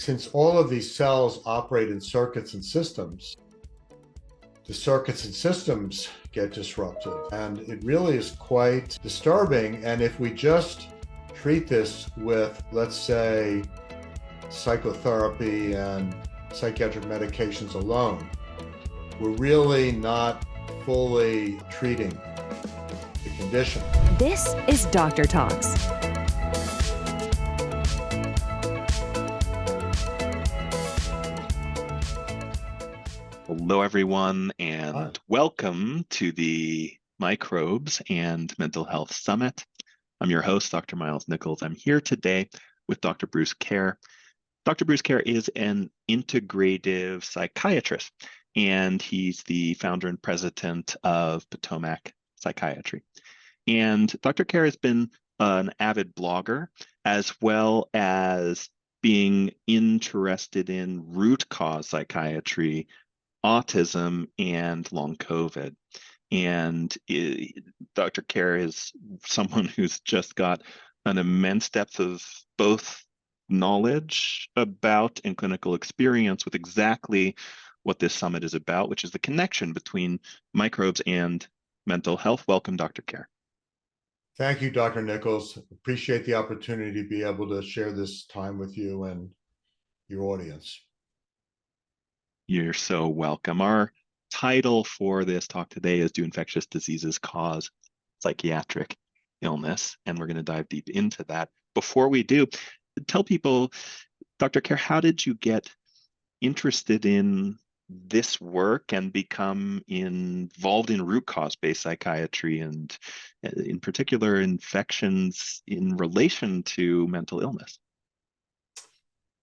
Since all of these cells operate in circuits and systems, the circuits and systems get disrupted. And it really is quite disturbing. And if we just treat this with, let's say, psychotherapy and psychiatric medications alone, we're really not fully treating the condition. This is Doctor Talks. Hello, everyone, and Hi. Welcome to the Microbes and Mental Health Summit. I'm your host, Dr. Miles Nichols. I'm here today with Dr. Bruce Kehr. Dr. Bruce Kehr is an integrative psychiatrist, and he's the founder and president of Potomac Psychiatry. And Dr. Kehr has been an avid blogger, as well as being interested in root cause psychiatry, autism, and long COVID. And Dr. Kehr is someone who's just got an immense depth of both knowledge about and clinical experience with exactly what this summit is about, which is the connection between microbes and mental health. Welcome, Dr. Kehr. Thank you, Dr. Nichols. Appreciate the opportunity to be able to share this time with you and your audience. You're so welcome. Our title for this talk today is Do Infectious Diseases Cause Psychiatric Illness? And we're going to dive deep into that. Before we do, tell people, Dr. Kehr, how did you get interested in this work and become involved in root cause-based psychiatry, and in particular infections in relation to mental illness?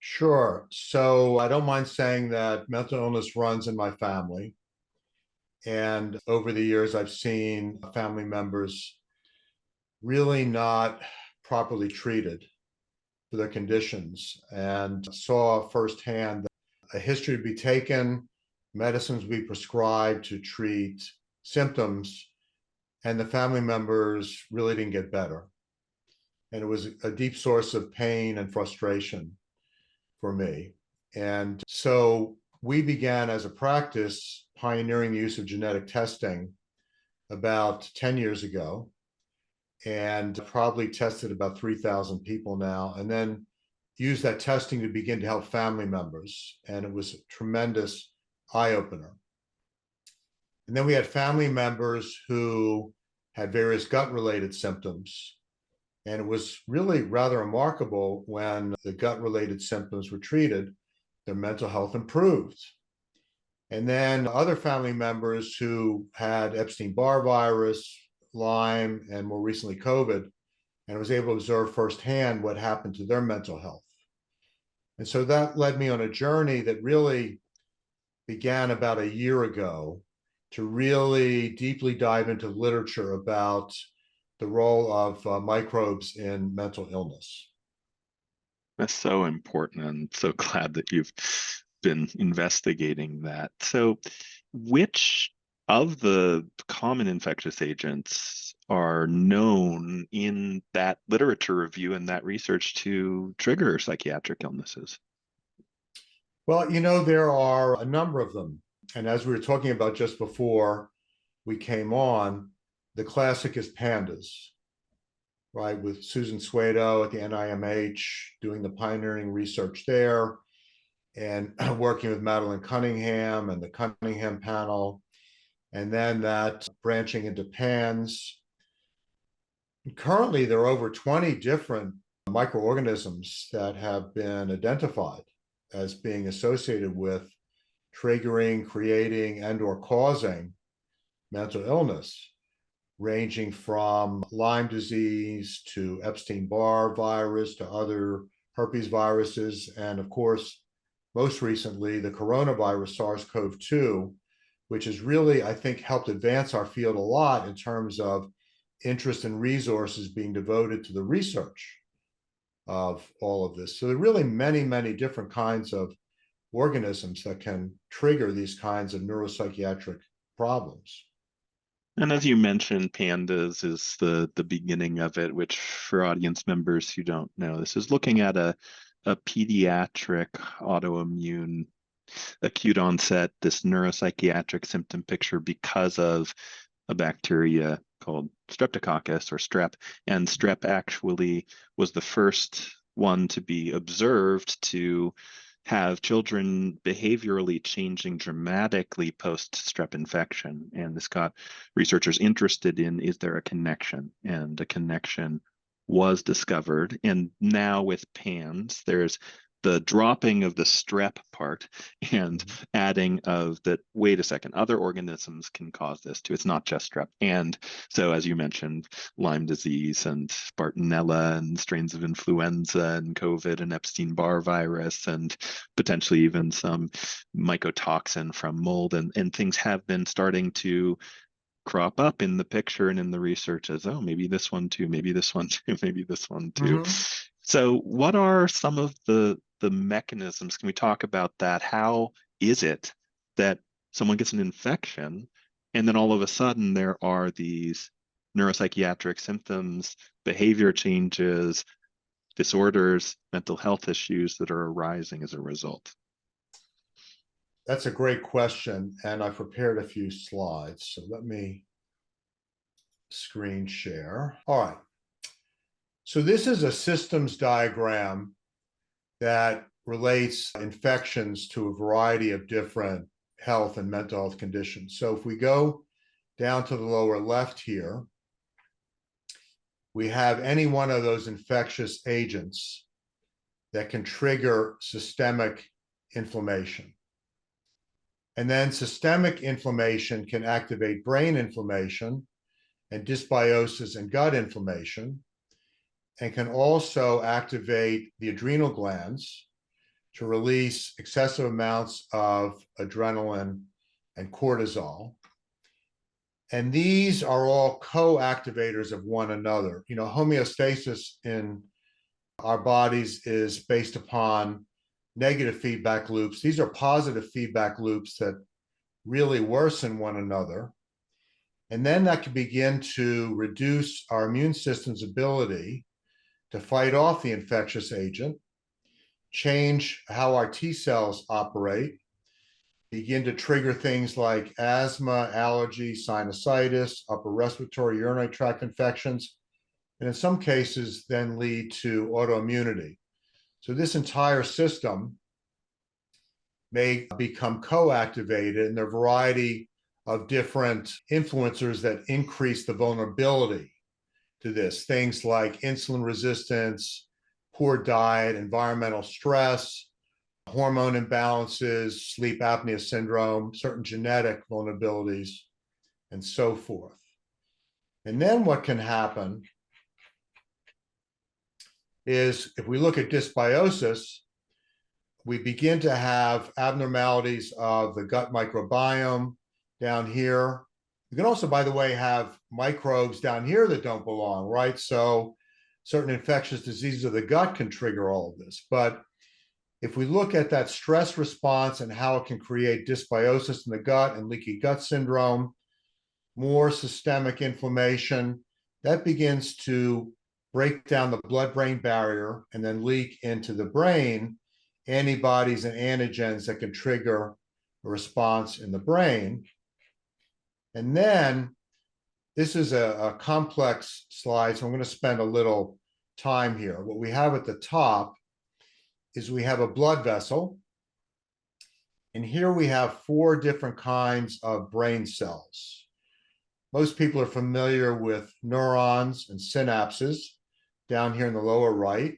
Sure. So I don't mind saying that mental illness runs in my family. And over the years, I've seen family members really not properly treated for their conditions, and saw firsthand that a history would be taken, medicines would be prescribed to treat symptoms, and the family members really didn't get better. And it was a deep source of pain and frustration for me. And so we began as a practice pioneering the use of genetic testing about 10 years ago, and probably tested about 3,000 people now, and then used that testing to begin to help family members. And it was a tremendous eye-opener. And then we had family members who had various gut-related symptoms. And it was really rather remarkable when the gut-related symptoms were treated, their mental health improved. And then other family members who had Epstein-Barr virus, Lyme, and more recently COVID, and I was able to observe firsthand what happened to their mental health. And so that led me on a journey that really began about a year ago to really deeply dive into literature about the role of microbes in mental illness. That's so important, and so glad that you've been investigating that. So which of the common infectious agents are known in that literature review and that research to trigger psychiatric illnesses? Well, there are a number of them. And as we were talking about just before we came on, the classic is pandas, right? With Susan Suedo at the NIMH doing the pioneering research there, and working with Madeline Cunningham and the Cunningham Panel, and then that branching into PANS. Currently, there are over 20 different microorganisms that have been identified as being associated with triggering, creating, and/or causing mental illness, ranging from Lyme disease to Epstein-Barr virus to other herpes viruses, and of course, most recently, the coronavirus SARS-CoV-2, which has really, I think, helped advance our field a lot in terms of interest and resources being devoted to the research of all of this. So there are really many, many different kinds of organisms that can trigger these kinds of neuropsychiatric problems. And as you mentioned, pandas is the beginning of it, which for audience members who don't know, this is looking at a a pediatric autoimmune acute onset, this neuropsychiatric symptom picture because of a bacteria called streptococcus or strep. And strep actually was the first one to be observed to have children behaviorally changing dramatically post-strep infection. And this got researchers interested in, is there a connection? And a connection was discovered. And now with PANS, there's the dropping of the strep part and adding of that, wait a second, other organisms can cause this too. It's not just strep. And so, as you mentioned, Lyme disease and Bartonella and strains of influenza and COVID and Epstein-Barr virus and potentially even some mycotoxin from mold and things have been starting to crop up in the picture and in the research as, oh, maybe this one too, maybe this one too, maybe this one too. So what are some of the mechanisms? Can we talk about that? How is it that someone gets an infection and then all of a sudden there are these neuropsychiatric symptoms, behavior changes, disorders, mental health issues that are arising as a result? That's a great question, and I prepared a few slides. So let me screen share. All right. So this is a systems diagram that relates infections to a variety of different health and mental health conditions. So if we go down to the lower left here, we have any one of those infectious agents that can trigger systemic inflammation. And then systemic inflammation can activate brain inflammation and dysbiosis and gut inflammation, and can also activate the adrenal glands to release excessive amounts of adrenaline and cortisol. And these are all co-activators of one another. You know, homeostasis in our bodies is based upon negative feedback loops. These are positive feedback loops that really worsen one another. And then that can begin to reduce our immune system's ability to fight off the infectious agent, change how our T cells operate, begin to trigger things like asthma, allergy, sinusitis, upper respiratory, urinary tract infections, and in some cases then lead to autoimmunity. So this entire system may become co-activated, and there are a variety of different influencers that increase the vulnerability to this. Things like insulin resistance, poor diet, environmental stress, hormone imbalances, sleep apnea syndrome, certain genetic vulnerabilities, and so forth. And then what can happen is, if we look at dysbiosis, we begin to have abnormalities of the gut microbiome down here. You can also, by the way, have microbes down here that don't belong, right? So certain infectious diseases of the gut can trigger all of this. But if we look at that stress response and how it can create dysbiosis in the gut and leaky gut syndrome, more systemic inflammation, that begins to break down the blood-brain barrier and then leak into the brain antibodies and antigens that can trigger a response in the brain. And then this is a complex slide, so I'm going to spend a little time here. What we have at the top is we have a blood vessel, and here we have 4 different kinds of brain cells. Most people are familiar with neurons and synapses down here in the lower right.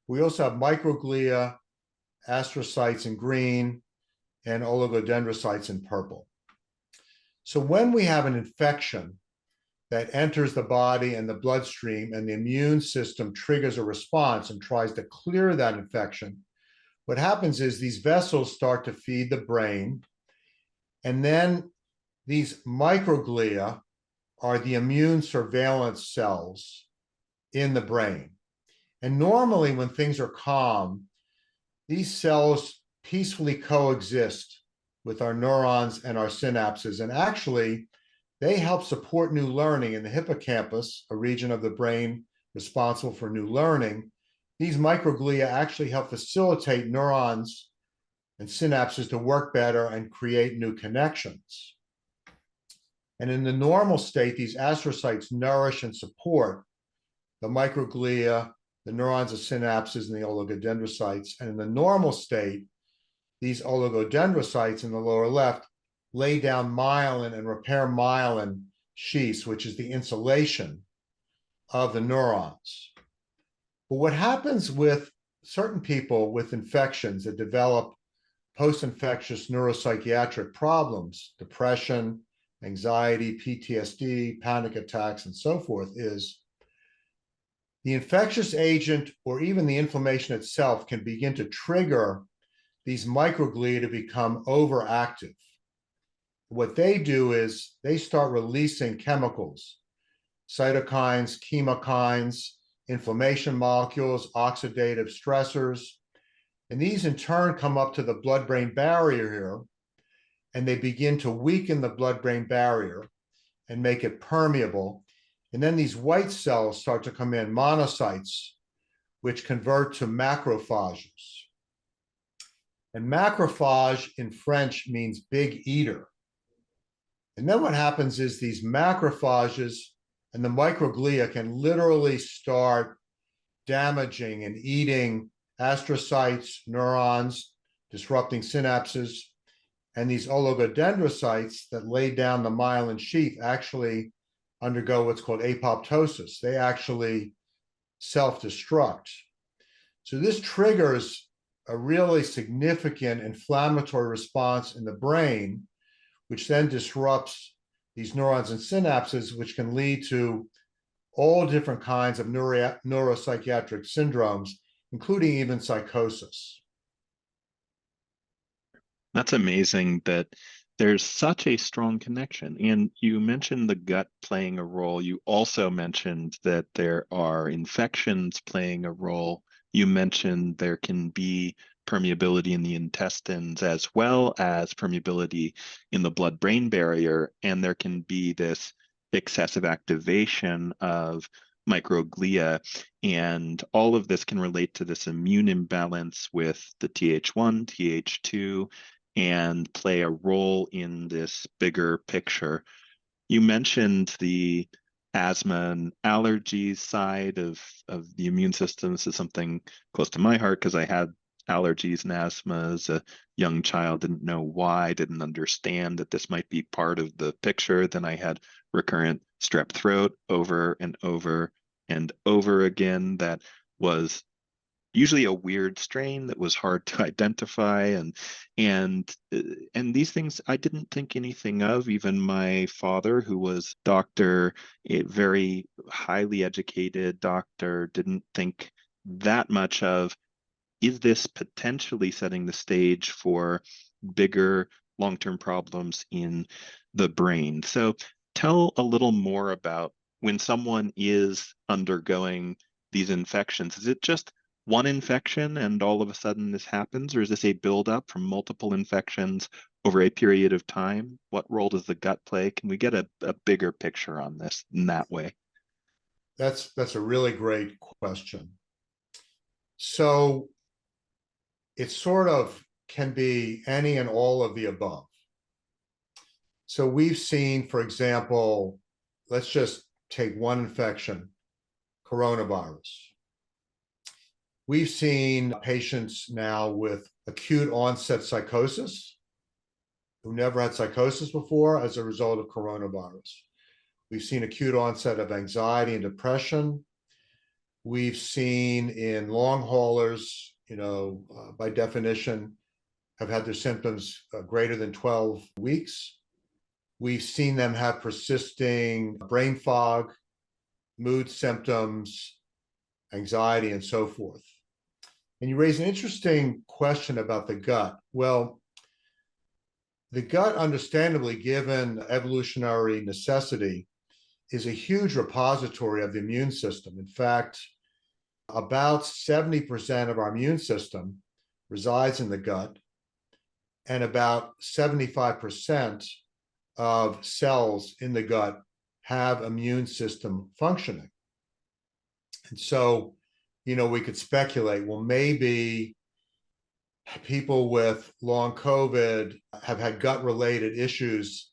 We also have microglia, astrocytes in green, and oligodendrocytes in purple. So when we have an infection that enters the body and the bloodstream, and the immune system triggers a response and tries to clear that infection, what happens is these vessels start to feed the brain, and then these microglia are the immune surveillance cells in the brain. And normally when things are calm, these cells peacefully coexist with our neurons and our synapses. And actually, they help support new learning in the hippocampus, a region of the brain responsible for new learning. these microglia actually help facilitate neurons and synapses to work better and create new connections. And in the normal state, these astrocytes nourish and support the microglia, the neurons, the synapses, and the oligodendrocytes. And in the normal state, these oligodendrocytes in the lower left lay down myelin and repair myelin sheaths, which is the insulation of the neurons. But what happens with certain people with infections that develop post-infectious neuropsychiatric problems, depression, anxiety, PTSD, panic attacks, and so forth, is the infectious agent or even the inflammation itself can begin to trigger these microglia to become overactive. What they do is they start releasing chemicals, cytokines, chemokines, inflammation molecules, oxidative stressors, and these in turn come up to the blood-brain barrier here, and they begin to weaken the blood-brain barrier and make it permeable. And then these white cells start to come in, monocytes, which convert to macrophages. And macrophage in French means big eater. And then what happens is these macrophages and the microglia can literally start damaging and eating astrocytes, neurons, disrupting synapses, and these oligodendrocytes that lay down the myelin sheath actually undergo what's called apoptosis. They actually self-destruct. So this triggers a really significant inflammatory response in the brain, which then disrupts these neurons and synapses, which can lead to all different kinds of neuropsychiatric syndromes, including even psychosis. That's amazing that there's such a strong connection. And you mentioned the gut playing a role. You also mentioned that there are infections playing a role. You mentioned there can be permeability in the intestines as well as permeability in the blood-brain barrier. And there can be this excessive activation of microglia. And all of this can relate to this immune imbalance with the Th1, Th2, and play a role in this bigger picture. You mentioned the asthma and allergies side of the immune system. This is something close to my heart because I had allergies and asthma as a young child, didn't know why, didn't understand that this might be part of the picture. Then I had recurrent strep throat over and over and over again that was usually a weird strain that was hard to identify, and these things I didn't think anything of. Even my father, who was doctor, a very highly educated doctor, didn't think that much of, is this potentially setting the stage for bigger long-term problems in the brain? So tell a little more about when someone is undergoing these infections. Is it just one infection and all of a sudden this happens, or is this a buildup from multiple infections over a period of time? What role does the gut play? Can we get a bigger picture on this in that way? That's a really great question. So it sort of can be any and all of the above. So we've seen, for example, let's just take one infection, coronavirus. We've seen patients now with acute onset psychosis who never had psychosis before as a result of coronavirus. We've seen acute onset of anxiety and depression. We've seen in long haulers, by definition, have had their symptoms greater than 12 weeks. We've seen them have persisting brain fog, mood symptoms, anxiety, and so forth. And you raise an interesting question about the gut. Well, the gut, understandably, given evolutionary necessity, is a huge repository of the immune system. In fact, about 70% of our immune system resides in the gut, and about 75% of cells in the gut have immune system functioning. And so we could speculate, well, maybe people with long COVID have had gut-related issues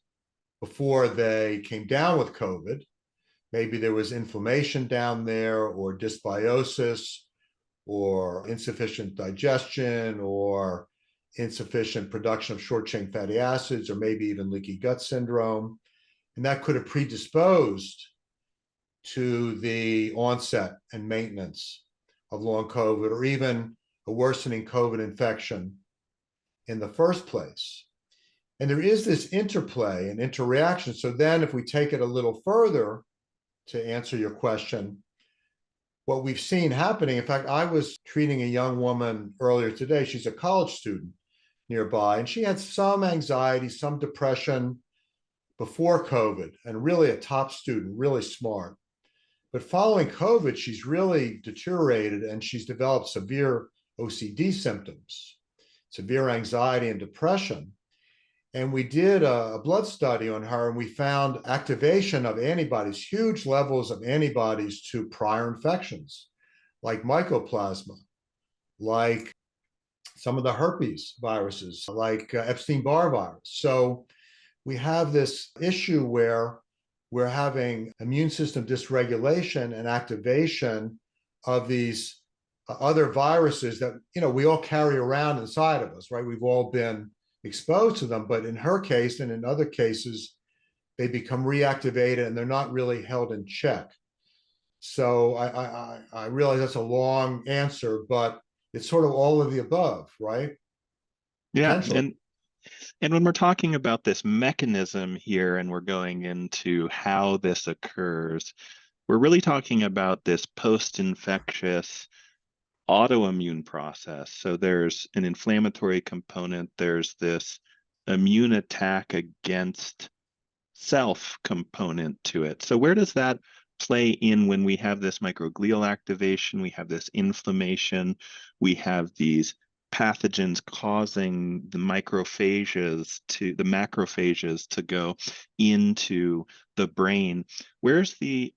before they came down with COVID. Maybe there was inflammation down there, or dysbiosis, or insufficient digestion, or insufficient production of short-chain fatty acids, or maybe even leaky gut syndrome. And that could have predisposed to the onset and maintenance of long COVID, or even a worsening COVID infection in the first place. And there is this interplay and interaction. So then if we take it a little further to answer your question, what we've seen happening, in fact, I was treating a young woman earlier today. She's a college student nearby, and she had some anxiety, some depression before COVID, and really a top student, really smart. But following COVID, she's really deteriorated, and she's developed severe OCD symptoms, severe anxiety and depression. And we did a blood study on her, and we found activation of antibodies, huge levels of antibodies to prior infections, like mycoplasma, like some of the herpes viruses, like Epstein-Barr virus. So we have this issue where we're having immune system dysregulation and activation of these other viruses that, we all carry around inside of us, right? We've all been exposed to them, but in her case and in other cases, they become reactivated and they're not really held in check. So I realize that's a long answer, but it's sort of all of the above, right? Yeah, and when we're talking about this mechanism here, and we're going into how this occurs, we're really talking about this post-infectious autoimmune process. So there's an inflammatory component, there's this immune attack against self component to it. So where does that play in when we have this microglial activation, we have this inflammation, we have these pathogens causing the macrophages to go into the brain? Where's the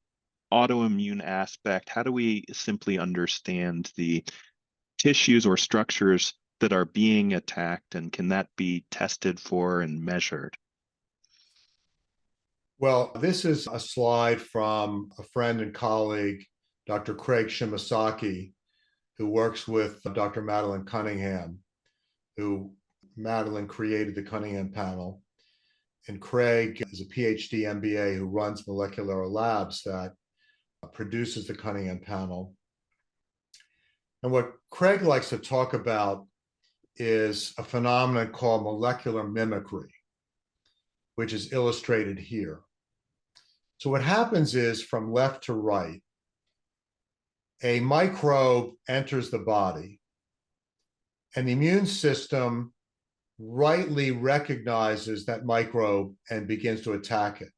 autoimmune aspect? How do we simply understand the tissues or structures that are being attacked, and can that be tested for and measured? Well, this is a slide from a friend and colleague, Dr. Craig Shimasaki, who works with Dr. Madeline Cunningham, who Madeline created the Cunningham Panel. And Craig is a PhD MBA who runs molecular labs that produces the Cunningham Panel. And what Craig likes to talk about is a phenomenon called molecular mimicry, which is illustrated here. So what happens is, from left to right, a microbe enters the body, and the immune system rightly recognizes that microbe and begins to attack it.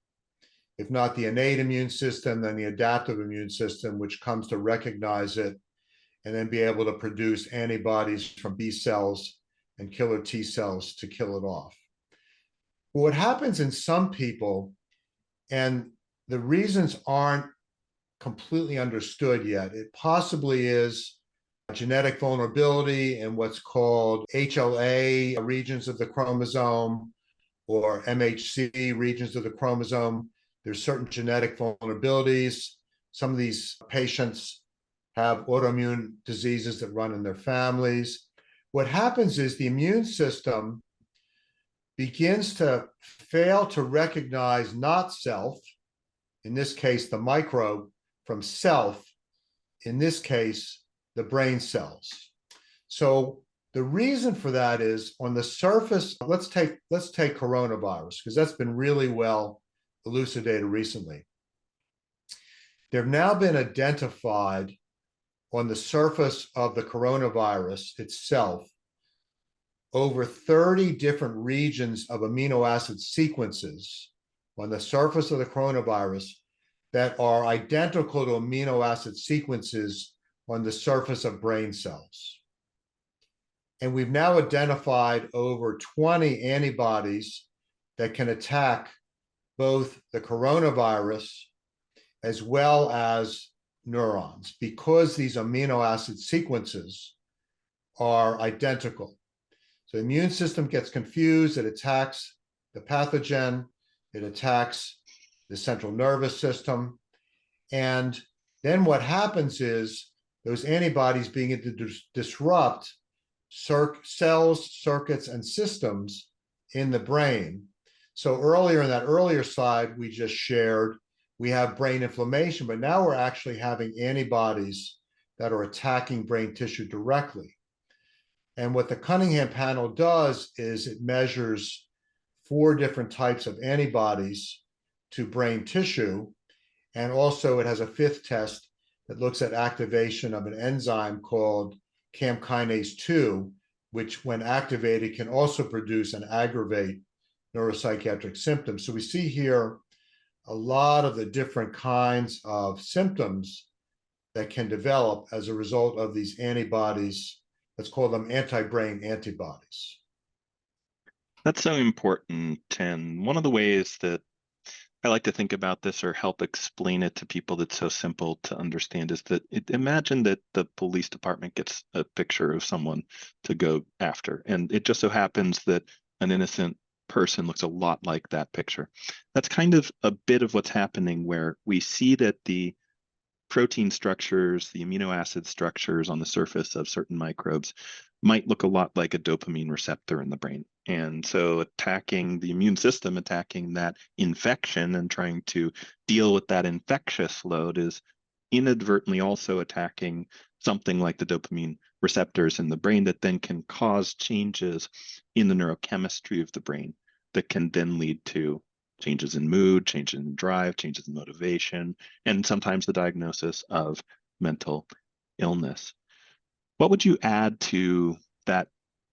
If not the innate immune system, then the adaptive immune system, which comes to recognize it and then be able to produce antibodies from B cells and killer T cells to kill it off. But what happens in some people, and the reasons aren't completely understood yet, it possibly is genetic vulnerability in what's called HLA regions of the chromosome, or MHC regions of the chromosome. There's certain genetic vulnerabilities. Some of these patients have autoimmune diseases that run in their families. What happens is the immune system begins to fail to recognize not self, in this case, the microbe, from self, in this case, the brain cells. So the reason for that is, on the surface, let's take coronavirus, because that's been really well elucidated recently. There have now been identified on the surface of the coronavirus itself over 30 different regions of amino acid sequences on the surface of the coronavirus that are identical to amino acid sequences on the surface of brain cells. And we've now identified over 20 antibodies that can attack both the coronavirus as well as neurons because these amino acid sequences are identical. So the immune system gets confused, it attacks the pathogen, it attacks the central nervous system. And then what happens is those antibodies begin to disrupt cells, circuits, and systems in the brain. So earlier in that earlier slide we just shared, we have brain inflammation, but now we're actually having antibodies that are attacking brain tissue directly. And what the Cunningham panel does is it measures 4 different types of antibodies to brain tissue. And also it has a 5th test that looks at activation of an enzyme called CAM kinase 2, which when activated can also produce and aggravate neuropsychiatric symptoms. So we see here a lot of the different kinds of symptoms that can develop as a result of these antibodies. Let's call them anti-brain antibodies. That's so important. And one of the ways that I like to think about this or help explain it to people that's so simple to understand is that imagine that the police department gets a picture of someone to go after, and it just so happens that an innocent person looks a lot like that picture. That's kind of a bit of what's happening, where we see that the protein structures, the amino acid structures on the surface of certain microbes might look a lot like a dopamine receptor in the brain. And so attacking the immune system, attacking that infection and trying to deal with that infectious load is inadvertently also attacking something like the dopamine receptors in the brain that then can cause changes in the neurochemistry of the brain that can then lead to changes in mood, changes in drive, changes in motivation, and sometimes the diagnosis of mental illness. What would you add to that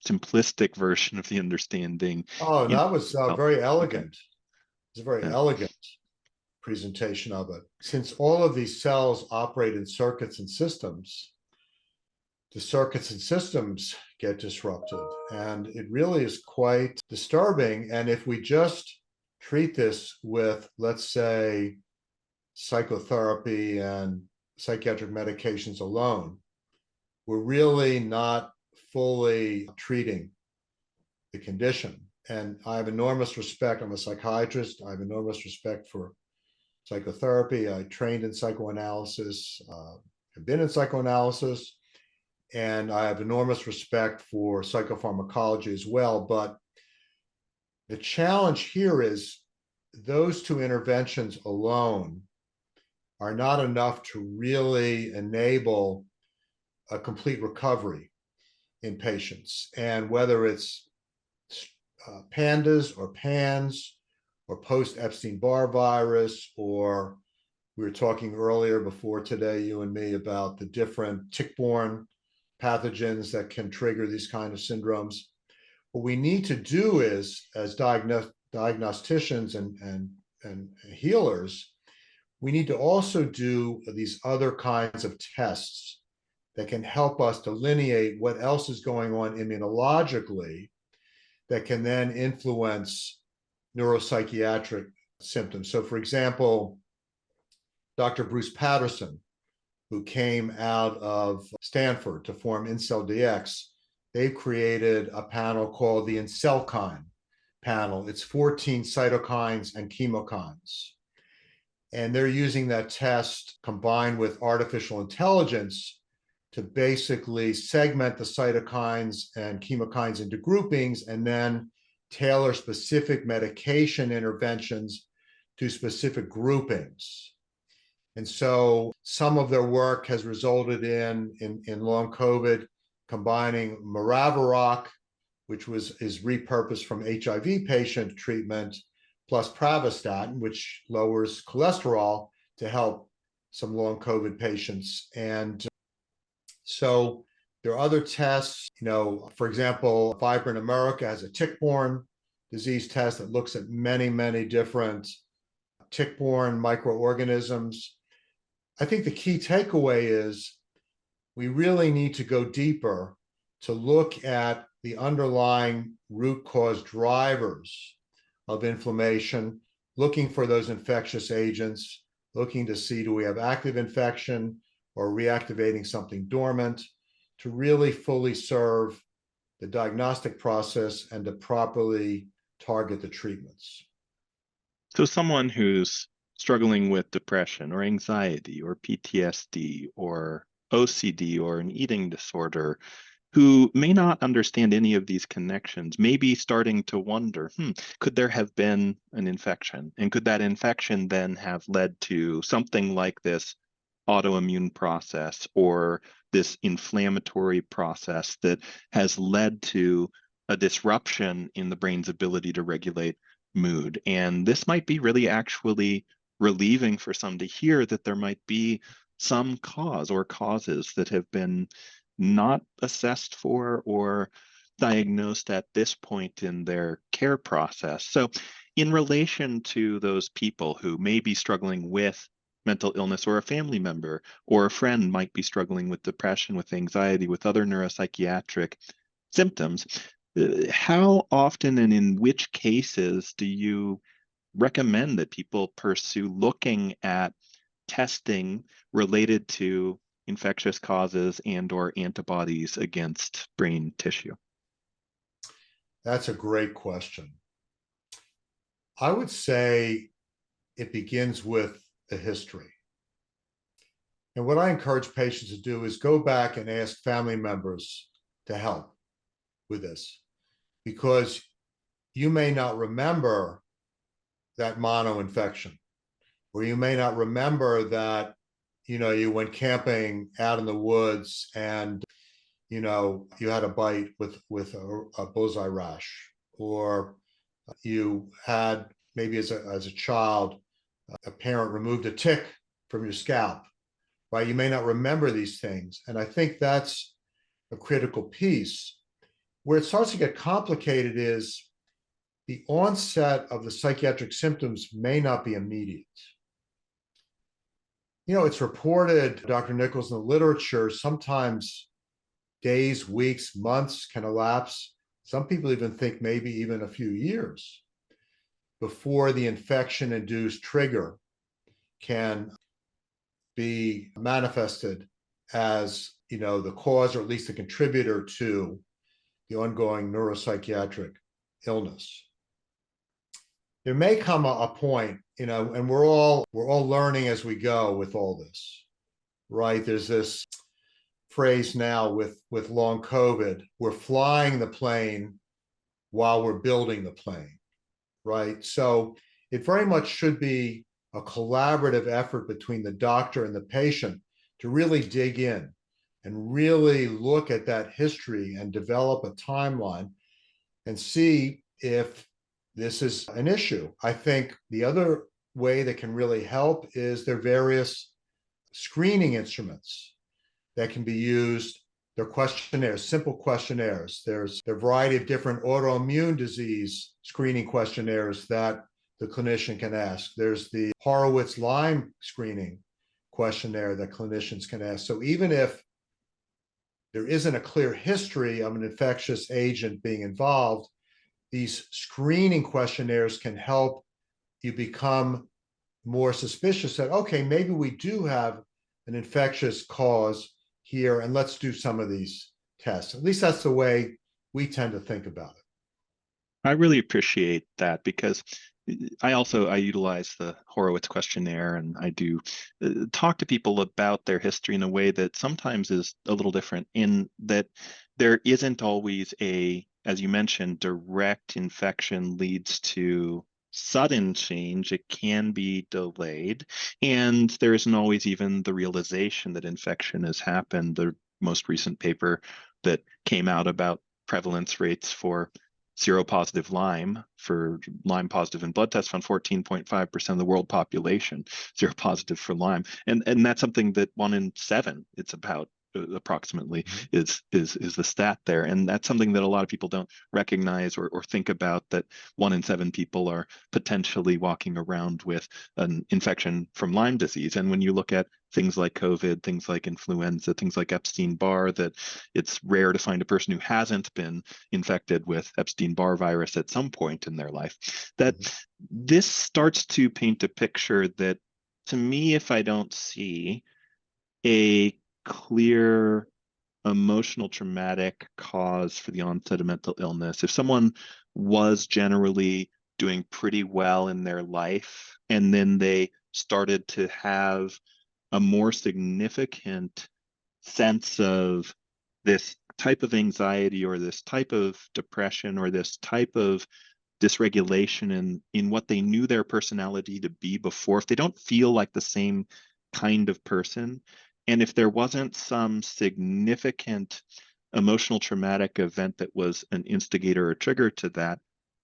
simplistic version of the understanding? Oh, that was very elegant. It's a very Yeah. elegant presentation of it. Since all of these cells operate in circuits and systems, the circuits and systems get disrupted. And it really is quite disturbing. And if we just treat this with, let's say, psychotherapy and psychiatric medications alone, we're really not fully treating the condition. And I have enormous respect. I'm a psychiatrist. I have enormous respect for psychotherapy. I trained in psychoanalysis, have been in psychoanalysis, and I have enormous respect for psychopharmacology as well. But the challenge here is those 2 interventions alone are not enough to really enable a complete recovery in patients. And whether it's PANDAS or PANS or post-Epstein-Barr virus, or we were talking earlier before today, you and me, about the different tick-borne pathogens that can trigger these kind of syndromes. What we need to do is, as diagnosticians and healers, we need to also do these other kinds of tests that can help us delineate what else is going on immunologically that can then influence neuropsychiatric symptoms. So for example, Dr. Bruce Patterson, who came out of Stanford to form InCellDX, they've created a panel called the InCellKine panel. It's 14 cytokines and chemokines. And they're using that test combined with artificial intelligence to basically segment the cytokines and chemokines into groupings and then tailor specific medication interventions to specific groupings. And so some of their work has resulted in long COVID combining Maraviroc, which is repurposed from HIV patient treatment, plus pravastatin, which lowers cholesterol to help some long COVID patients. And so there are other tests, for example, Vibrant America has a tick-borne disease test that looks at many, many different tick-borne microorganisms. I think the key takeaway is we really need to go deeper to look at the underlying root cause drivers of inflammation, looking for those infectious agents, looking to see, do we have active infection or reactivating something dormant, to really fully serve the diagnostic process and to properly target the treatments. So someone who's struggling with depression or anxiety or PTSD or OCD or an eating disorder, who may not understand any of these connections, may be starting to wonder, could there have been an infection? And could that infection then have led to something like this autoimmune process or this inflammatory process that has led to a disruption in the brain's ability to regulate mood? And this might be really actually relieving for some to hear that there might be some cause or causes that have been not assessed for or diagnosed at this point in their care process. So in relation to those people who may be struggling with mental illness, or a family member or a friend might be struggling with depression, with anxiety, with other neuropsychiatric symptoms, how often and in which cases do you recommend that people pursue looking at testing related to infectious causes and or antibodies against brain tissue? That's a great question. I would say it begins with the history. And what I encourage patients to do is go back and ask family members to help with this, because you may not remember that mono infection, or you may not remember that, you went camping out in the woods and, you had a bite with a bullseye rash, or you had maybe as a child, a parent removed a tick from your scalp, right? You may not remember these things. And I think that's a critical piece. Where it starts to get complicated is the onset of the psychiatric symptoms may not be immediate. It's reported, Dr. Nichols, in the literature, sometimes days, weeks, months can elapse. Some people even think maybe even a few years before the infection-induced trigger can be manifested as, the cause, or at least a contributor to the ongoing neuropsychiatric illness. There may come a point, and we're all learning as we go with all this, right? There's this phrase now with long COVID, we're flying the plane while we're building the plane, right? So it very much should be a collaborative effort between the doctor and the patient to really dig in and really look at that history and develop a timeline and see if this is an issue. I think the other way that can really help is there are various screening instruments that can be used. They're questionnaires, simple questionnaires. There's a variety of different autoimmune disease screening questionnaires that the clinician can ask. There's the Horowitz Lyme screening questionnaire that clinicians can ask. So even if there isn't a clear history of an infectious agent being involved, these screening questionnaires can help you become more suspicious that, okay, maybe we do have an infectious cause here, and let's do some of these tests. At least that's the way we tend to think about it. I really appreciate that, because I utilize the Horowitz questionnaire, and I do talk to people about their history in a way that sometimes is a little different, in that there isn't always as you mentioned, direct infection leads to sudden change. It can be delayed, and there isn't always even the realization that infection has happened. The most recent paper that came out about prevalence rates for seropositive Lyme, for Lyme positive in blood tests, found 14.5% of the world population seropositive for Lyme, and that's something that 1 in 7, it's about approximately, is the stat there. And that's something that a lot of people don't recognize or think about, that 1 in 7 people are potentially walking around with an infection from Lyme disease. And when you look at things like COVID, things like influenza, things like Epstein-Barr, that it's rare to find a person who hasn't been infected with Epstein-Barr virus at some point in their life, that this starts to paint a picture that to me, if I don't see a clear emotional traumatic cause for the onset of mental illness, if someone was generally doing pretty well in their life and then they started to have a more significant sense of this type of anxiety or this type of depression or this type of dysregulation in what they knew their personality to be before, if they don't feel like the same kind of person, and if there wasn't some significant emotional traumatic event that was an instigator or trigger to that,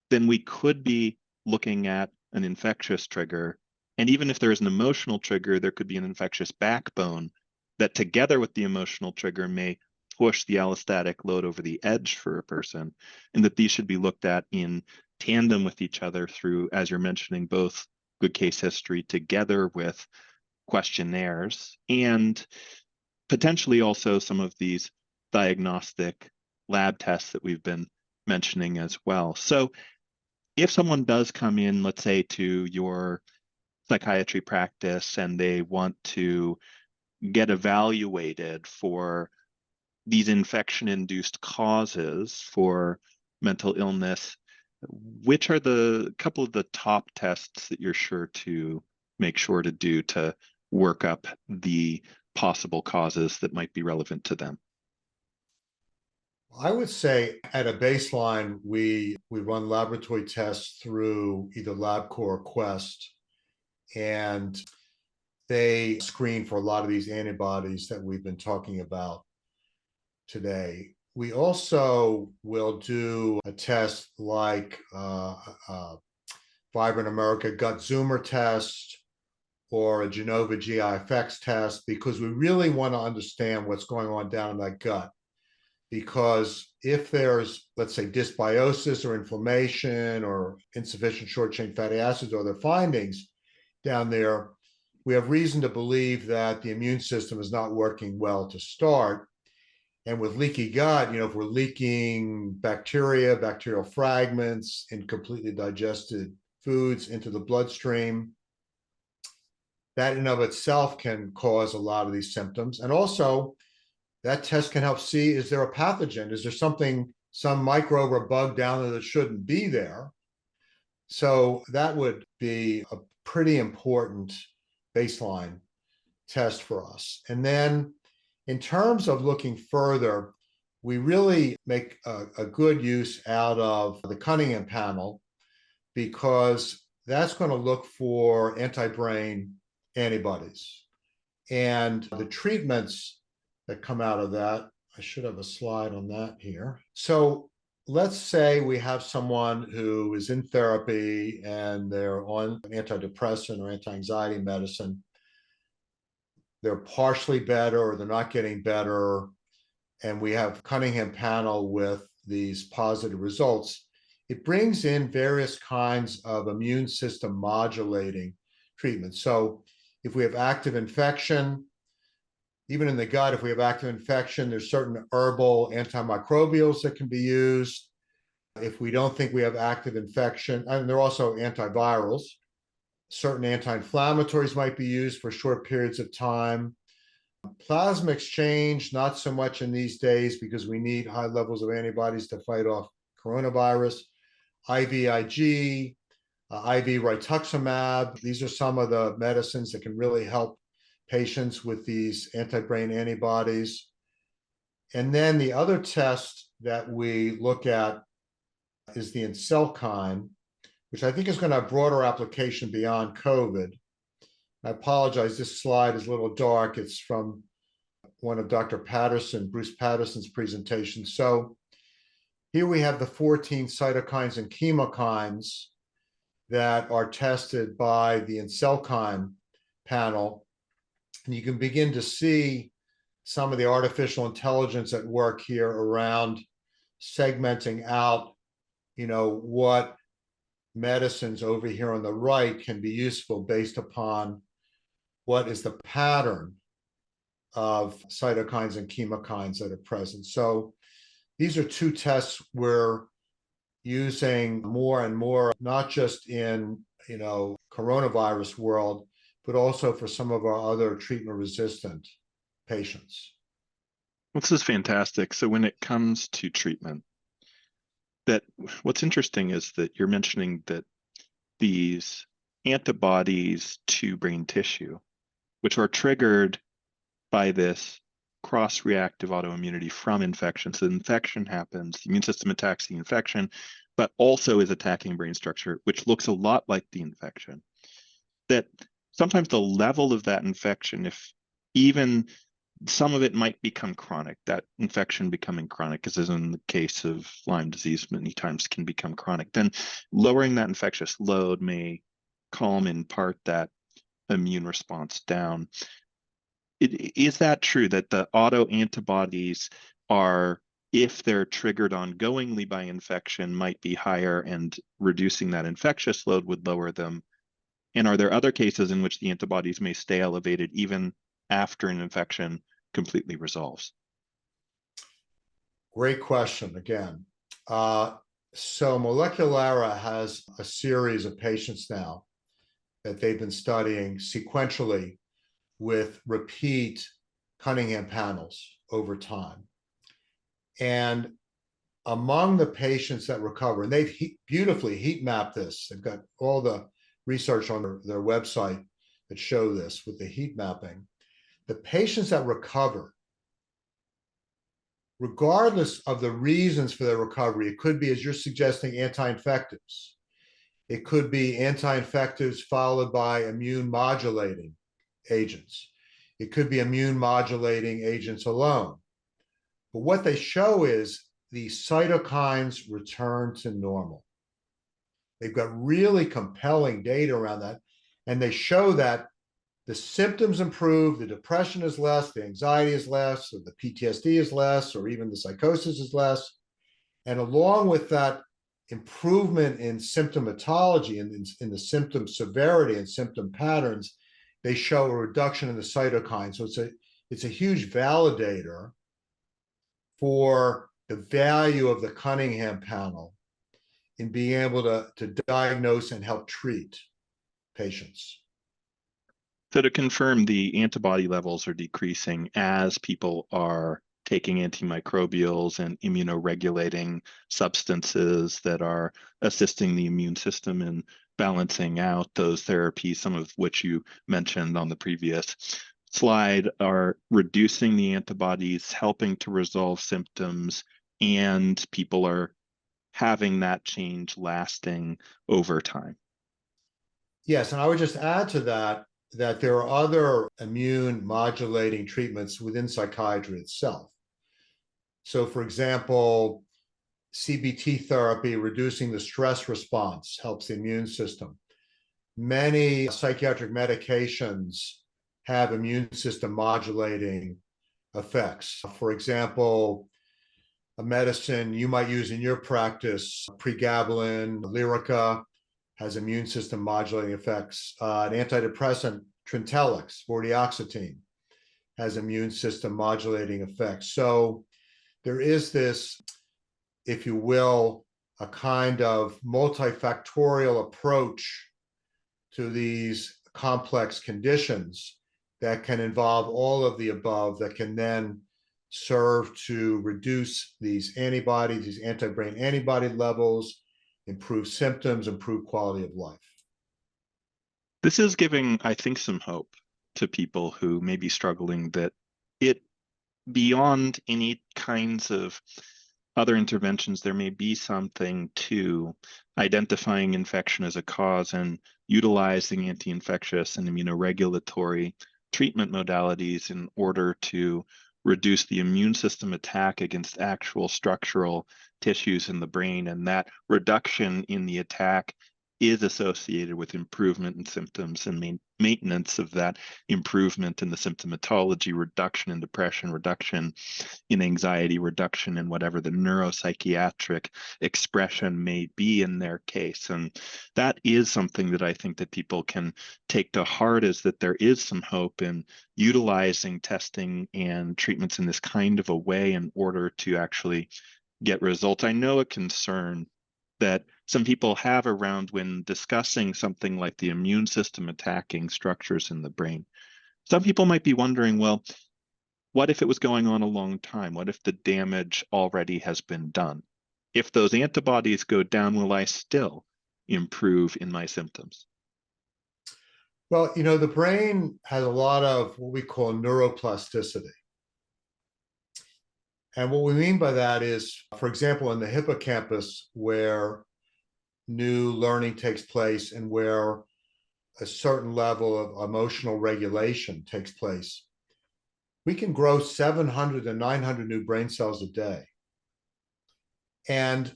then we could be looking at an infectious trigger. And even if there is an emotional trigger, there could be an infectious backbone that together with the emotional trigger may push the allostatic load over the edge for a person, and that these should be looked at in tandem with each other through, as you're mentioning, both good case history together with questionnaires and potentially also some of these diagnostic lab tests that we've been mentioning as well. So if someone does come in, let's say, to your psychiatry practice and they want to get evaluated for these infection-induced causes for mental illness, which are the couple of the top tests that you're sure to make sure to do to work up the possible causes that might be relevant to them? I would say at a baseline, we run laboratory tests through either LabCorp or Quest, and they screen for a lot of these antibodies that we've been talking about today. We also will do a test like Vibrant America Gut Zoomer test or a Genova GI effects test, because we really want to understand what's going on down in that gut. Because if there's, let's say, dysbiosis or inflammation or insufficient short-chain fatty acids or other findings down there, we have reason to believe that the immune system is not working well to start. And with leaky gut, if we're leaking bacteria, bacterial fragments, incompletely digested foods into the bloodstream, that in and of itself can cause a lot of these symptoms. And also, that test can help see, is there a pathogen? Is there some microbe or bug down there that shouldn't be there? So that would be a pretty important baseline test for us. And then in terms of looking further, we really make a good use out of the Cunningham Panel, because that's going to look for anti-brain antibodies. And the treatments that come out of that, I should have a slide on that here. So let's say we have someone who is in therapy and they're on an antidepressant or anti-anxiety medicine. They're partially better or they're not getting better, and we have Cunningham Panel with these positive results. It brings in various kinds of immune system modulating treatments. So if we have active infection, even in the gut, if we have active infection, there's certain herbal antimicrobials that can be used. If we don't think we have active infection, and there are also antivirals, certain anti-inflammatories might be used for short periods of time. Plasma exchange, not so much in these days because we need high levels of antibodies to fight off coronavirus. IVIG, IV rituximab, these are some of the medicines that can really help patients with these anti-brain antibodies. And then the other test that we look at is the cytokine, which I think is going to have broader application beyond COVID. I apologize, this slide is a little dark. It's from one of Dr. Bruce Patterson's presentations. So here we have the 14 cytokines and chemokines that are tested by the cytokine panel. And you can begin to see some of the artificial intelligence at work here around segmenting out, what medicines over here on the right can be useful based upon what is the pattern of cytokines and chemokines that are present. So these are two tests we're using more and more, not just in, coronavirus world, but also for some of our other treatment-resistant patients. This is fantastic. So when it comes to treatment, that what's interesting is that you're mentioning that these antibodies to brain tissue, which are triggered by this cross-reactive autoimmunity from infection. So the infection happens, the immune system attacks the infection, but also is attacking brain structure, which looks a lot like the infection. That sometimes the level of that infection, if even some of it might become chronic, that infection becoming chronic, because as in the case of Lyme disease, many times can become chronic, then lowering that infectious load may calm in part that immune response down. Is that true that the autoantibodies are, if they're triggered ongoingly by infection, might be higher and reducing that infectious load would lower them? And are there other cases in which the antibodies may stay elevated even after an infection completely resolves? Great question again. So Moleculara has a series of patients now that they've been studying sequentially with repeat Cunningham panels over time. And among the patients that recover, and they've beautifully heat mapped this, they've got all the research on their website that show this with the heat mapping. The patients that recover, regardless of the reasons for their recovery, it could be, as you're suggesting, anti-infectives. It could be anti-infectives followed by immune modulating agents. It could be immune modulating agents alone. But what they show is the cytokines return to normal. They've got really compelling data around that. And they show that the symptoms improve, the depression is less, the anxiety is less, or the PTSD is less, or even the psychosis is less. And along with that improvement in symptomatology and in the symptom severity and symptom patterns, they show a reduction in the cytokine. So it's a huge validator for the value of the Cunningham panel in being able to diagnose and help treat patients. So to confirm, the antibody levels are decreasing as people are taking antimicrobials and immunoregulating substances that are assisting the immune system in balancing out those therapies, some of which you mentioned on the previous slide, are reducing the antibodies, helping to resolve symptoms, and people are having that change lasting over time. Yes, and I would just add to that there are other immune modulating treatments within psychiatry itself. So for example, CBT therapy, reducing the stress response, helps the immune system. Many psychiatric medications have immune system modulating effects. For example, a medicine you might use in your practice, pregabalin, Lyrica, has immune system modulating effects. An antidepressant, Trintellix, vortioxetine, has immune system modulating effects. So there is this, if you will, a kind of multifactorial approach to these complex conditions that can involve all of the above, that can then serve to reduce these antibodies, these anti-brain antibody levels, improve symptoms, improve quality of life. This is giving, I think, some hope to people who may be struggling, that it, beyond any kinds of other interventions, there may be something to identifying infection as a cause and utilizing anti-infectious and immunoregulatory treatment modalities in order to reduce the immune system attack against actual structural tissues in the brain. And that reduction in the attack is associated with improvement in symptoms and maintenance of that improvement in the symptomatology, reduction in depression, reduction in anxiety, reduction in whatever the neuropsychiatric expression may be in their case. And that is something that I think that people can take to heart, is that there is some hope in utilizing testing and treatments in this kind of a way in order to actually get results. I know a concern that some people have around when discussing something like the immune system attacking structures in the brain. Some people might be wondering, well, what if it was going on a long time? What if the damage already has been done? If those antibodies go down, will I still improve in my symptoms? Well, the brain has a lot of what we call neuroplasticity. And what we mean by that is, for example, in the hippocampus, where new learning takes place and where a certain level of emotional regulation takes place, we can grow 700 to 900 new brain cells a day. And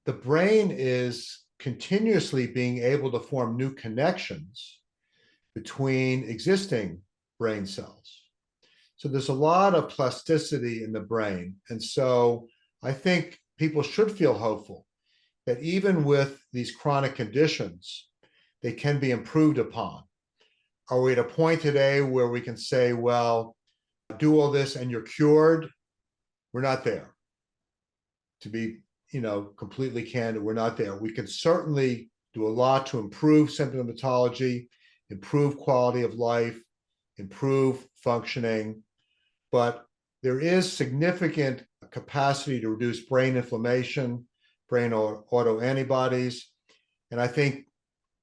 the brain is continuously being able to form new connections between existing brain cells. So there's a lot of plasticity in the brain. And so I think people should feel hopeful that even with these chronic conditions, they can be improved upon. Are we at a point today where we can say, well, do all this and you're cured? We're not there. To be, completely candid, we're not there. We can certainly do a lot to improve symptomatology, improve quality of life, improve functioning, but there is significant capacity to reduce brain inflammation, brain autoantibodies, and I think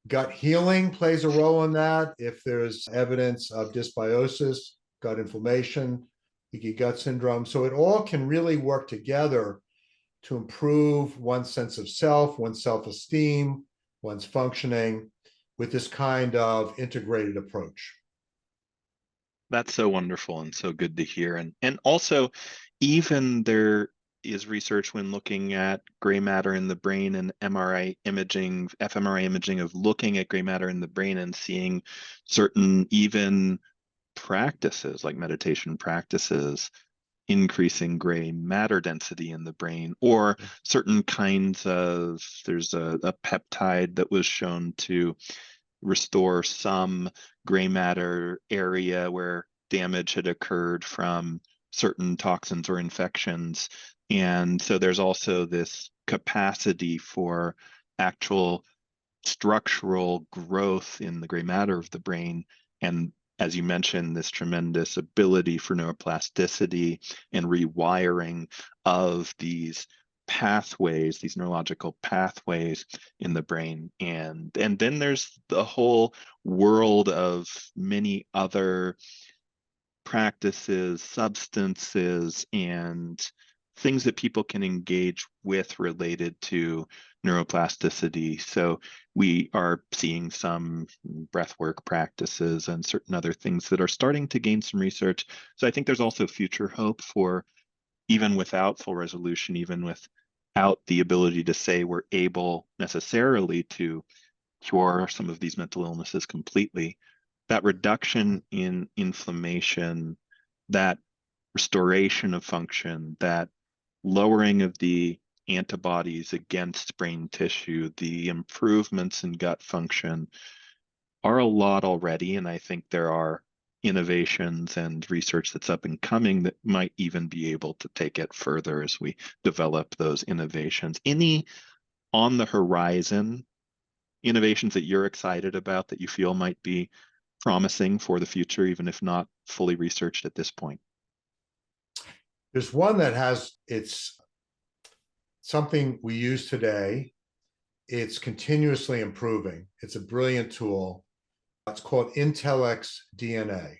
gut healing plays a role in that. If there's evidence of dysbiosis, gut inflammation, leaky gut syndrome, so it all can really work together to improve one's sense of self, one's self-esteem, one's functioning with this kind of integrated approach. That's so wonderful and so good to hear. And also, even there is research when looking at gray matter in the brain and MRI imaging, fMRI imaging of looking at gray matter in the brain and seeing certain even practices like meditation practices increasing gray matter density in the brain, or certain kinds of, there's a peptide that was shown to restore some gray matter area where damage had occurred from certain toxins or infections. And so there's also this capacity for actual structural growth in the gray matter of the brain. And as you mentioned, this tremendous ability for neuroplasticity and rewiring of these pathways, these neurological pathways in the brain. And then there's the whole world of many other practices, substances, and things that people can engage with related to neuroplasticity. So we are seeing some breathwork practices and certain other things that are starting to gain some research. So I think there's also future hope for, even without full resolution, even without the ability to say we're able necessarily to cure some of these mental illnesses completely, that reduction in inflammation, that restoration of function, that lowering of the antibodies against brain tissue, the improvements in gut function are a lot already. And I think there are innovations and research that's up and coming that might even be able to take it further as we develop those innovations. Any on the horizon innovations that you're excited about that you feel might be promising for the future, even if not fully researched at this point? There's one that it's something we use today. It's continuously improving. It's a brilliant tool. It's called Intellx DNA,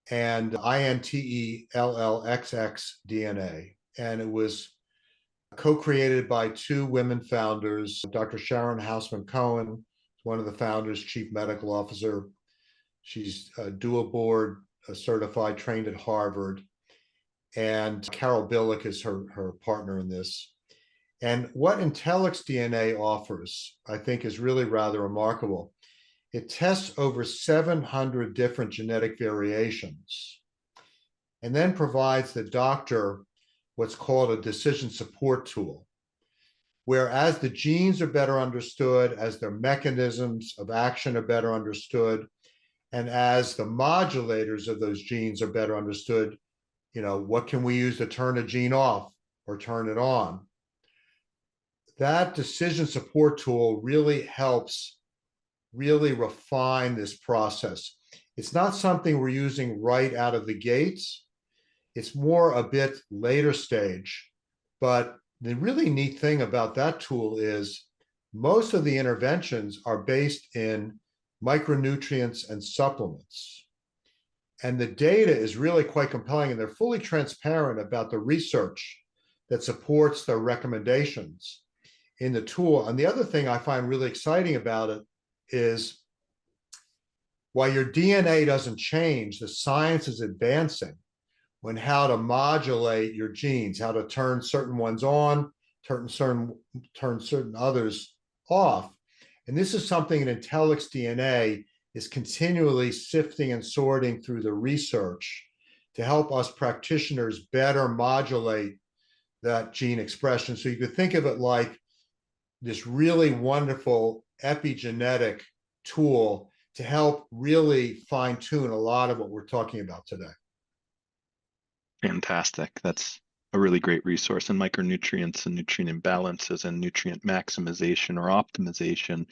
and INTELLXX DNA. And it was co-created by two women founders, Dr. Sharon Houseman Cohen, one of the founders, chief medical officer. She's dual board certified, trained at Harvard. And Carol Billick is her partner in this. And what Intellx DNA offers, I think, is really rather remarkable. It tests over 700 different genetic variations and then provides the doctor what's called a decision support tool, where as the genes are better understood, as their mechanisms of action are better understood, and as the modulators of those genes are better understood, what can we use to turn a gene off or turn it on? that decision support tool really helps really refine this process. It's not something we're using right out of the gates. It's more a bit later stage. But the really neat thing about that tool is most of the interventions are based in micronutrients and supplements. And the data is really quite compelling, and they're fully transparent about the research that supports their recommendations in the tool. And the other thing I find really exciting about it is while your DNA doesn't change, the science is advancing on how to modulate your genes, how to turn certain ones on, turn certain others off. And this is something in Intellict's DNA is continually sifting and sorting through the research to help us practitioners better modulate that gene expression. So you could think of it like this really wonderful epigenetic tool to help really fine-tune a lot of what we're talking about today. Fantastic. That's a really great resource. And micronutrients and nutrient imbalances and nutrient maximization or optimization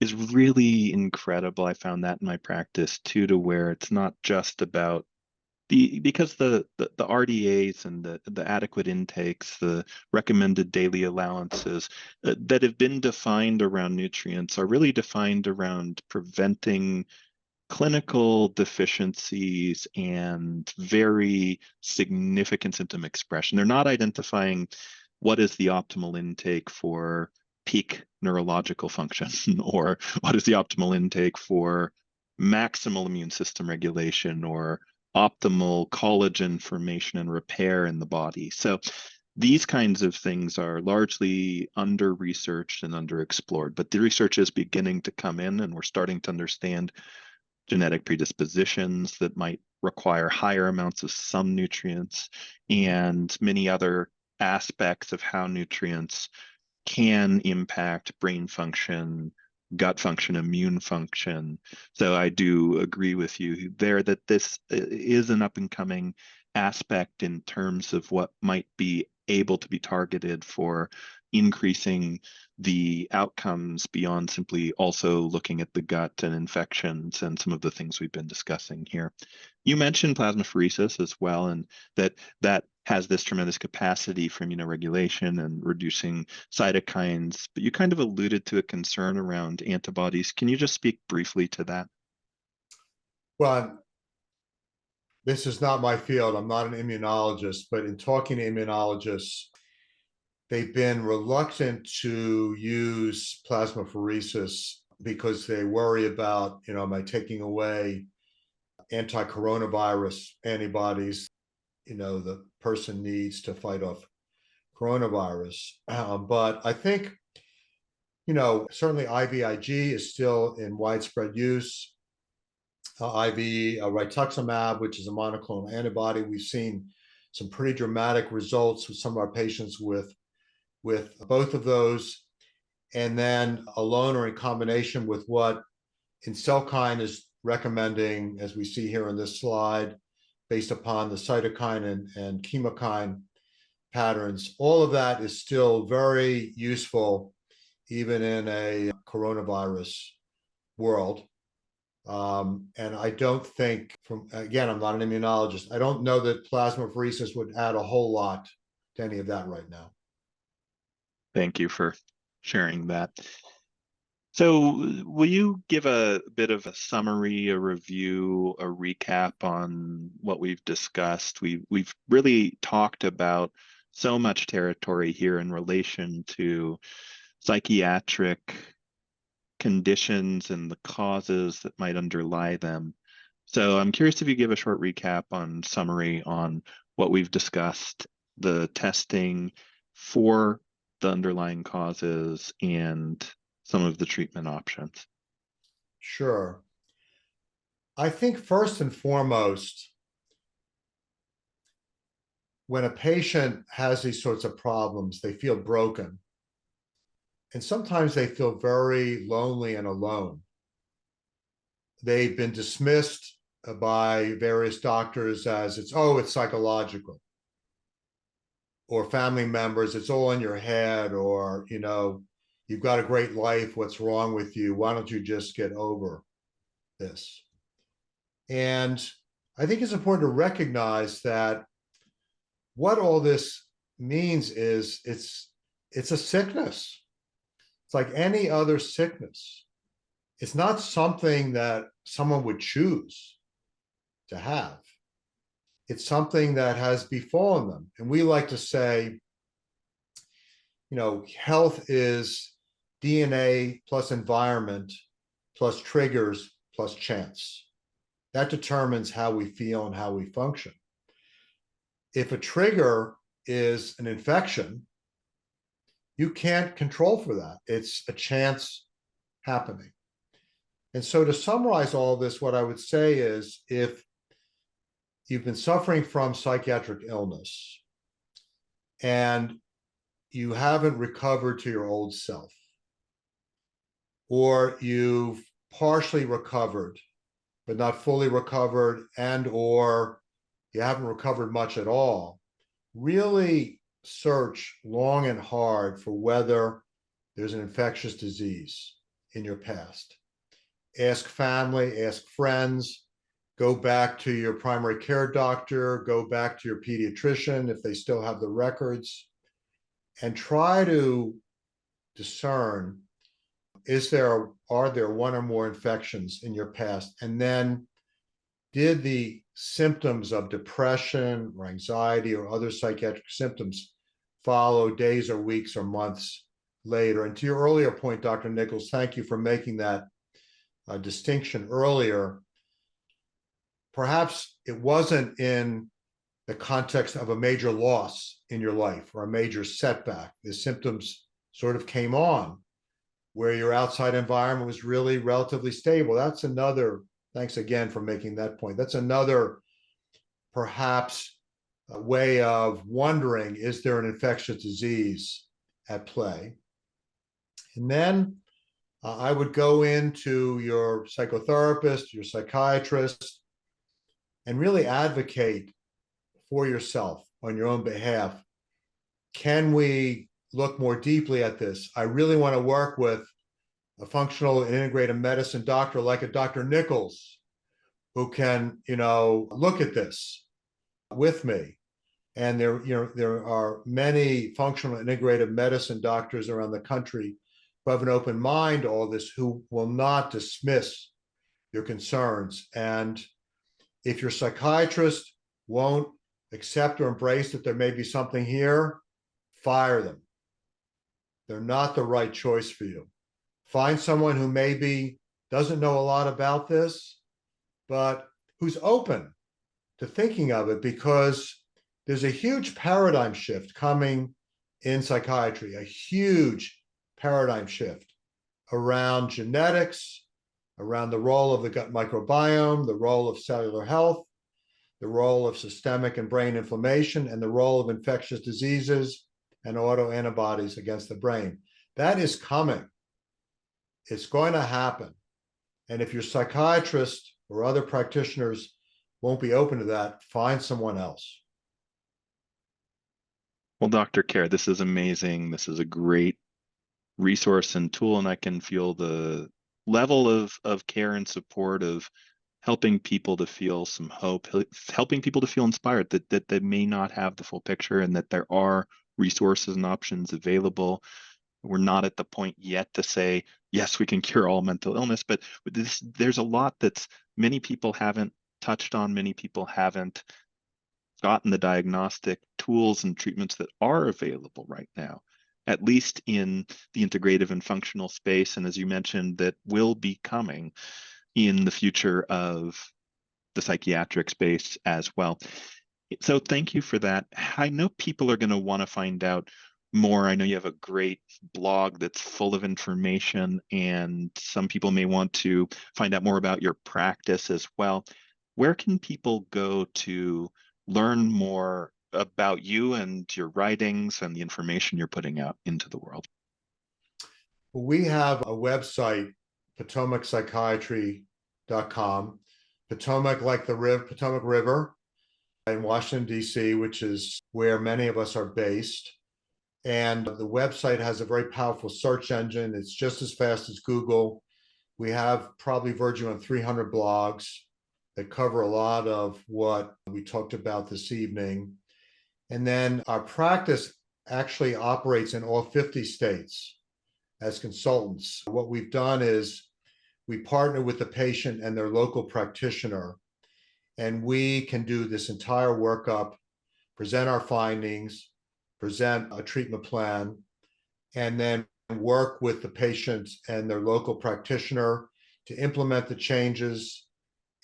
is really incredible. I found that in my practice too, to where it's not just about because the RDAs and the adequate intakes, the recommended daily allowances that have been defined around nutrients are really defined around preventing clinical deficiencies and very significant symptom expression. They're not identifying what is the optimal intake for peak neurological function or what is the optimal intake for maximal immune system regulation or optimal collagen formation and repair in the body. So these kinds of things are largely under-researched and underexplored, but the research is beginning to come in, and we're starting to understand genetic predispositions that might require higher amounts of some nutrients and many other aspects of how nutrients can impact brain function, gut function, immune function. So I do agree with you there that this is an up and coming aspect in terms of what might be able to be targeted for increasing the outcomes beyond simply also looking at the gut and infections and some of the things we've been discussing here. You mentioned plasmapheresis as well, and that has this tremendous capacity for immunoregulation and reducing cytokines, but you kind of alluded to a concern around antibodies. Can you just speak briefly to that? Well, this is not my field. I'm not an immunologist, but in talking to immunologists, they've been reluctant to use plasmapheresis because they worry about, am I taking away anti-coronavirus antibodies, the person needs to fight off coronavirus. But I think, certainly IVIG is still in widespread use. IV rituximab, which is a monoclonal antibody, we've seen some pretty dramatic results with some of our patients with both of those. And then alone or in combination with what cytokine is recommending, as we see here on this slide, based upon the cytokine and chemokine patterns, all of that is still very useful, even in a coronavirus world. And I don't think, again, I'm not an immunologist, I don't know that plasmapheresis would add a whole lot to any of that right now. Thank you for sharing that. So will you give a bit of a summary, a review, a recap on what we've discussed? We've really talked about so much territory here in relation to psychiatric conditions and the causes that might underlie them. So I'm curious if you give a short recap on summary on what we've discussed, the testing for the underlying causes and some of the treatment options. Sure. I think first and foremost, when a patient has these sorts of problems, they feel broken. And sometimes they feel very lonely and alone. They've been dismissed by various doctors as it's psychological. or family members, it's all in your head, or, you've got a great life, what's wrong with you? Why don't you just get over this? And I think it's important to recognize that what all this means is it's a sickness. It's like any other sickness. It's not something that someone would choose to have. It's something that has befallen them. And we like to say, health is DNA plus environment plus triggers plus chance. That determines how we feel and how we function. If a trigger is an infection, you can't control for that. It's a chance happening. And so to summarize all this, what I would say is, if you've been suffering from psychiatric illness and you haven't recovered to your old self, or you've partially recovered, but not fully recovered, and or you haven't recovered much at all, really search long and hard for whether there's an infectious disease in your past. Ask family, ask friends, go back to your primary care doctor, go back to your pediatrician if they still have the records, and try to discern, are there one or more infections in your past? And then, did the symptoms of depression or anxiety or other psychiatric symptoms follow days or weeks or months later? And to your earlier point, Dr. Nichols, thank you for making that distinction earlier. Perhaps it wasn't in the context of a major loss in your life or a major setback. The symptoms sort of came on where your outside environment was really relatively stable. That's another, thanks again for making that point. That's another perhaps a way of wondering, is there an infectious disease at play? And then I would go into your psychotherapist, your psychiatrist, and really advocate for yourself on your own behalf. Can we look more deeply at this? I really want to work with a functional and integrative medicine doctor like a Dr. Nichols, who can, look at this with me. And there are many functional and integrative medicine doctors around the country who have an open mind to all this, who will not dismiss your concerns. And if your psychiatrist won't accept or embrace that there may be something here, fire them. They're not the right choice for you. Find someone who maybe doesn't know a lot about this, but who's open to thinking of it, because there's a huge paradigm shift coming in psychiatry, a huge paradigm shift around genetics, around the role of the gut microbiome, the role of cellular health, the role of systemic and brain inflammation, and the role of infectious diseases and autoantibodies against the brain. That is coming. It's going to happen. And if your psychiatrist or other practitioners won't be open to that, find someone else. Well, Dr. Kehr, this is amazing. This is a great resource and tool, and I can feel the level of care and support of helping people to feel some hope, helping people to feel inspired that they may not have the full picture, and that there are resources and options available. We're not at the point yet to say, yes, we can cure all mental illness, but there's a lot that's many people haven't touched on, many people haven't gotten the diagnostic tools and treatments that are available right now, at least in the integrative and functional space. And as you mentioned, that will be coming in the future of the psychiatric space as well. So thank you for that. I know people are going to want to find out more. I know you have a great blog that's full of information, and some people may want to find out more about your practice as well. Where can people go to learn more about you and your writings and the information you're putting out into the world? We have a website, PotomacPsychiatry.com, Potomac like the Potomac River, in Washington, D.C., which is where many of us are based. And the website has a very powerful search engine. It's just as fast as Google. We have probably verging on 300 blogs that cover a lot of what we talked about this evening. And then our practice actually operates in all 50 states as consultants. What we've done is we partner with the patient and their local practitioner, and we can do this entire workup, present our findings, present a treatment plan, and then work with the patient and their local practitioner to implement the changes.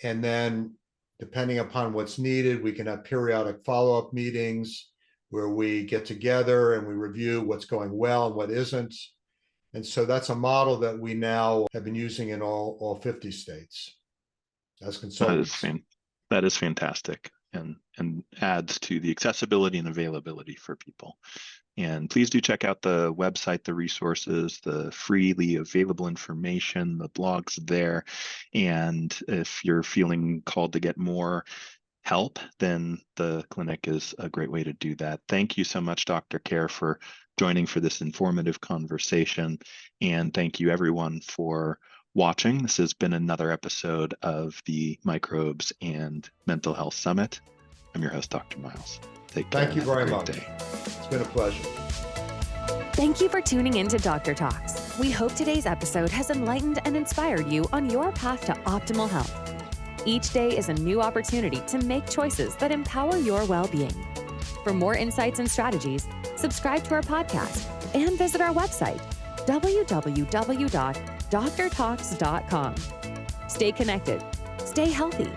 And then, depending upon what's needed, we can have periodic follow-up meetings where we get together and we review what's going well and what isn't. And so that's a model that we now have been using in all 50 states as consultants. That is fantastic, and adds to the accessibility and availability for people. And please do check out the website, the resources, the freely available information, the blogs there. And if you're feeling called to get more help, then the clinic is a great way to do that. Thank you so much, Dr. Kehr, for joining for this informative conversation. And thank you everyone for watching. This has been another episode of the Microbes and Mental Health Summit. I'm your host, Dr. Miles. Take care. Thank you very much. Day. It's been a pleasure. Thank you for tuning in to Dr. Talks. We hope today's episode has enlightened and inspired you on your path to optimal health. Each day is a new opportunity to make choices that empower your well-being. For more insights and strategies, subscribe to our podcast and visit our website, www.drtalks.com. Stay connected, stay healthy,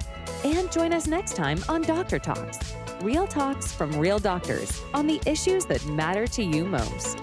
and join us next time on Dr. Talks. Real talks from real doctors on the issues that matter to you most.